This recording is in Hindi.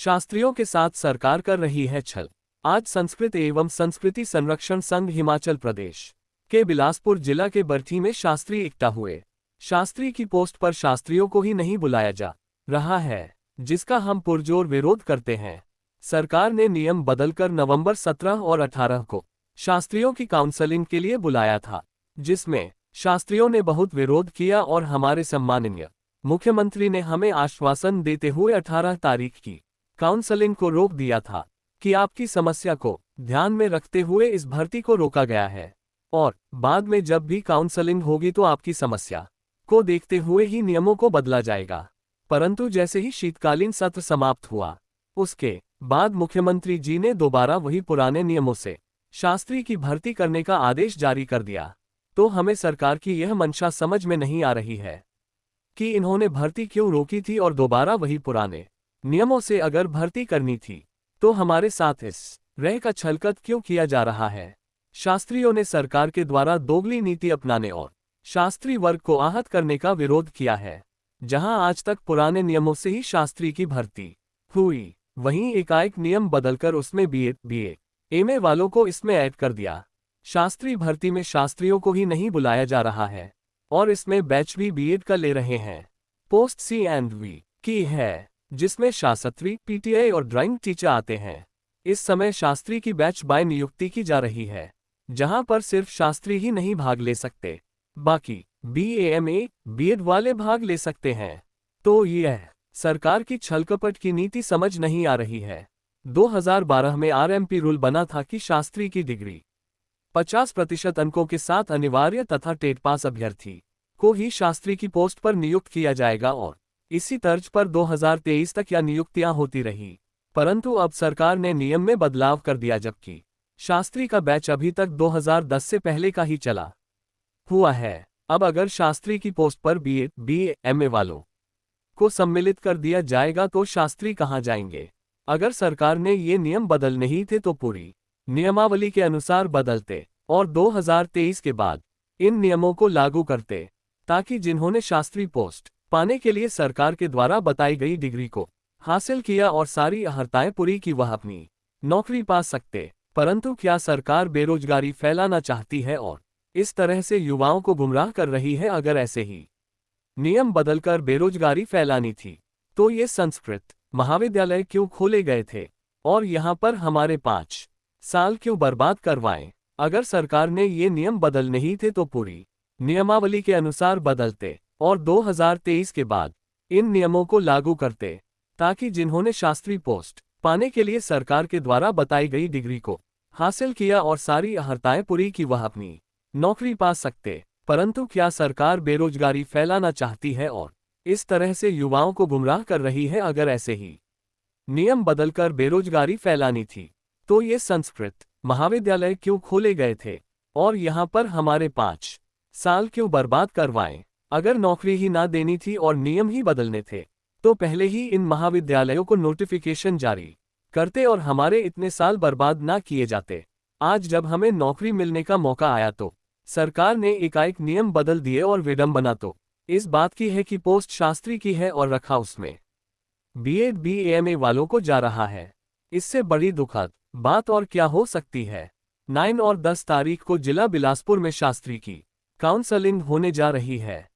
शास्त्रियों के साथ सरकार कर रही है छल। आज संस्कृत एवं संस्कृति संरक्षण संघ हिमाचल प्रदेश के बिलासपुर जिला के बरठी में शास्त्री इकट्ठा हुए। शास्त्री की पोस्ट पर शास्त्रियों को ही नहीं बुलाया जा रहा है, जिसका हम पुरजोर विरोध करते हैं। सरकार ने नियम बदलकर नवंबर 17 और 18 को शास्त्रियों की काउंसलिंग के लिए बुलाया था, जिसमें शास्त्रियों ने बहुत विरोध किया और हमारे सम्माननीय मुख्यमंत्री ने हमें आश्वासन देते हुए 18 तारीख की काउंसलिंग को रोक दिया था कि आपकी समस्या को ध्यान में रखते हुए इस भर्ती को रोका गया है और बाद में जब भी काउंसलिंग होगी तो आपकी समस्या को देखते हुए ही नियमों को बदला जाएगा। परंतु जैसे ही शीतकालीन सत्र समाप्त हुआ, उसके बाद मुख्यमंत्री जी ने दोबारा वही पुराने नियमों से शास्त्री की भर्ती करने का आदेश जारी कर दिया। तो हमें सरकार की यह मंशा समझ में नहीं आ रही है कि इन्होंने भर्ती क्यों रोकी थी और दोबारा वही पुराने नियमों से अगर भर्ती करनी थी तो हमारे साथ इस रह का छलकत क्यों किया जा रहा है। शास्त्रियों ने सरकार के द्वारा दोगली नीति अपनाने और शास्त्री वर्ग को आहत करने का विरोध किया है। जहां आज तक पुराने नियमों से ही शास्त्री की भर्ती हुई, वहीं एकाएक नियम बदलकर उसमें बीए, एमए वालों को इसमें ऐड कर दिया। शास्त्री भर्ती में शास्त्रियों को ही नहीं बुलाया जा रहा है और इसमें बैच भी बीएड का ले रहे हैं। पोस्ट C&V की है, जिसमें शास्त्री, पीटीआई और ड्राइंग टीचर आते हैं। इस समय शास्त्री की बैच बाय नियुक्ति की जा रही है, जहां पर सिर्फ शास्त्री ही नहीं भाग ले सकते, बाकी बीए, एमए, बीएड वाले भाग ले सकते हैं। तो यह सरकार की छलकपट की नीति समझ नहीं आ रही है। 2012 में आरएमपी रूल बना था कि शास्त्री की डिग्री 50% अंकों के साथ अनिवार्य तथा टेट पास अभ्यर्थी को ही शास्त्री की पोस्ट पर नियुक्त किया जाएगा और इसी तर्ज पर 2023 तक यह नियुक्तियां होती रही। परंतु अब सरकार ने नियम में बदलाव कर दिया, जबकि शास्त्री का बैच अभी तक 2010 से पहले का ही चला हुआ है। अब अगर शास्त्री की पोस्ट पर बीए, एमए वालों को सम्मिलित कर दिया जाएगा तो शास्त्री कहां जाएंगे। अगर सरकार ने ये नियम बदलने ही थे तो पूरी नियमावली के अनुसार बदलते और 2023 के बाद इन नियमों को लागू करते, ताकि जिन्होंने शास्त्री पोस्ट पाने के लिए सरकार के द्वारा बताई गई डिग्री को हासिल किया और सारी अहर्ताएं पूरी की, वह अपनी नौकरी पा सकते। परंतु क्या सरकार बेरोजगारी फैलाना चाहती है और इस तरह से युवाओं को गुमराह कर रही है? अगर ऐसे ही नियम बदलकर बेरोजगारी फैलानी थी तो ये संस्कृत महाविद्यालय क्यों खोले गए थे और यहाँ पर हमारे 5 साल क्यों बर्बाद करवाएं? अगर सरकार ने ये नियम बदलने ही थे तो पूरी नियमावली के अनुसार बदलते और 2023 के बाद इन नियमों को लागू करते, ताकि जिन्होंने शास्त्री पोस्ट पाने के लिए सरकार के द्वारा बताई गई डिग्री को हासिल किया और सारी अहर्ताएं पूरी की, वह अपनी नौकरी पा सकते। परंतु क्या सरकार बेरोजगारी फैलाना चाहती है और इस तरह से युवाओं को गुमराह कर रही है? अगर ऐसे ही नियम बदलकर बेरोजगारी फैलानी थी तो ये संस्कृत महाविद्यालय क्यों खोले गए थे और यहाँ पर हमारे 5 साल क्यों बर्बाद करवाएं? अगर नौकरी ही ना देनी थी और नियम ही बदलने थे तो पहले ही इन महाविद्यालयों को नोटिफिकेशन जारी करते और हमारे इतने साल बर्बाद ना किए जाते। आज जब हमें नौकरी मिलने का मौका आया तो सरकार ने एकाएक नियम बदल दिए और विडंबना तो इस बात की है कि पोस्ट शास्त्री की है और रखा उसमें बीएड, बीएमए वालों को जा रहा है। इससे बड़ी दुखद बात और क्या हो सकती है। 9 और 10 तारीख को जिला बिलासपुर में शास्त्री की काउंसलिंग होने जा रही है।